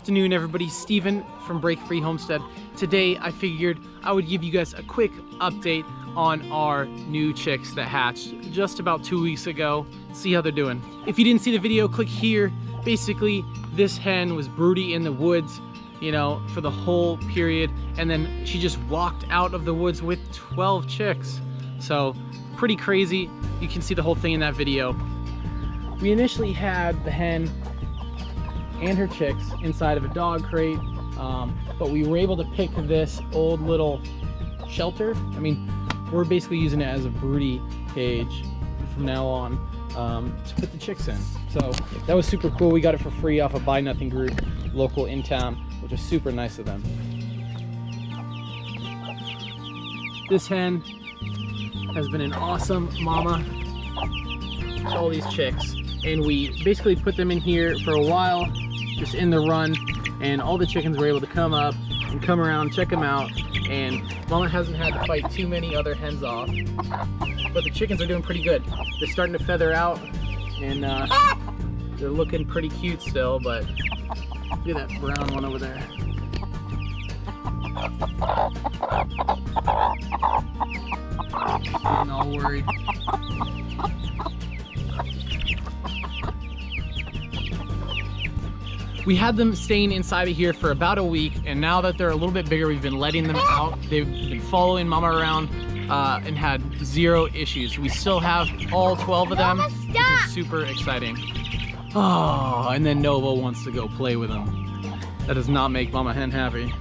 afternoon, everybody. Steven from Break Free Homestead. Today, I figured I would give you guys a quick update on our new chicks that hatched just about 2 weeks ago. See how they're doing. If you didn't see the video, click here. Basically, this hen was broody in the woods, you know, for the whole period, and then she just walked out of the woods with 12 chicks. So, pretty crazy. You can see the whole thing in that video. We initially had the hen and her chicks inside of a dog crate, but we were able to pick this old little shelter. I mean, we're basically using it as a broody cage from now on to put the chicks in. So that was super cool. We got it for free off a Buy Nothing group local in town, which was super nice of them. This hen has been an awesome mama to all these chicks, and we basically put them in here for a while, just in the run, and all the chickens were able to come up and come around, check them out, and mama hasn't had to fight too many other hens off. But the chickens are doing pretty good. They're starting to feather out, and they're looking pretty cute still, but look at that brown one over there. Getting all worried. We had them staying inside of here for about a week, and now that they're a little bit bigger, we've been letting them out. They've been following mama around and had zero issues. We still have all 12 of them, which is super exciting. Oh, and then Nova wants to go play with them. That does not make mama hen happy.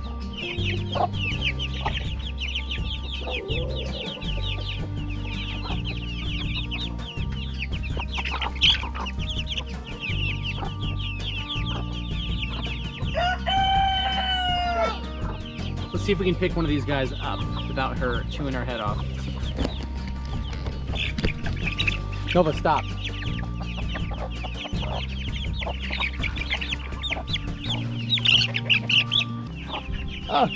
Let's see if we can pick one of these guys up without her chewing her head off. Nova, stop. Oh.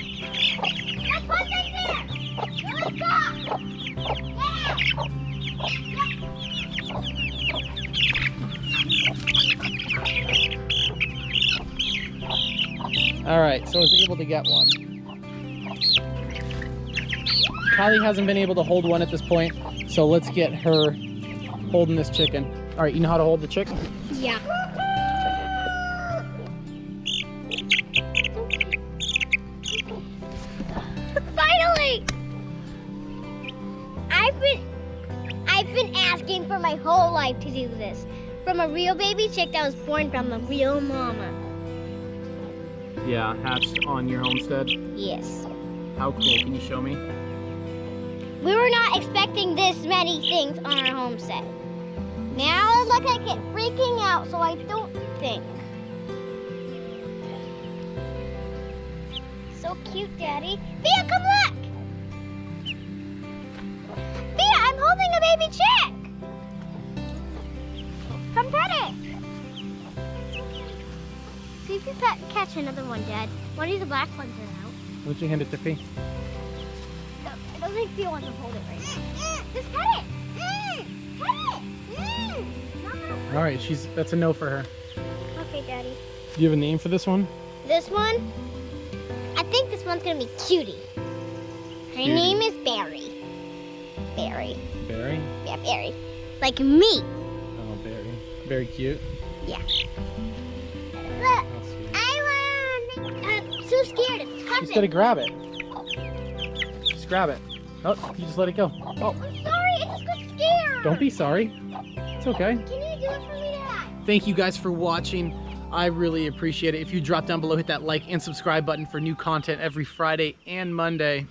All right, so I was able to get one. Callie hasn't been able to hold one at this point, so let's get her holding this chicken. All right, you know how to hold the chicken? Yeah. Finally! I've been asking for my whole life to do this. From a real baby chick that was born from a real mama. Yeah, hatched on your homestead? Yes. How cool, can you show me? We were not expecting this many things on our homestead. Now look like it freaking out, so I don't think. So cute, Daddy. Via, come look! Via, I'm holding a baby chick! Come pet it! See if you catch another one, Dad. One of the black ones are out. Why don't you hand it to Fee? I don't think Fee wants to hold it right now. Just pet it! Pet it! All right, that's a no for her. Okay, Daddy. Do you have a name for this one? This one? I think this one's gonna be Cutie. Her name is Barry. Barry. Barry? Yeah, Barry. Like me. Oh, Barry. Very cute. Yeah. Look, I'm so scared to touch it. She's gotta grab it. Just grab it. Oh, you just let it go. Oh. I'm sorry, I just got scared. Don't be sorry. It's okay. Can you do it for me, Dad? Thank you guys for watching. I really appreciate it. If you drop down below, hit that like and subscribe button for new content every Friday and Monday.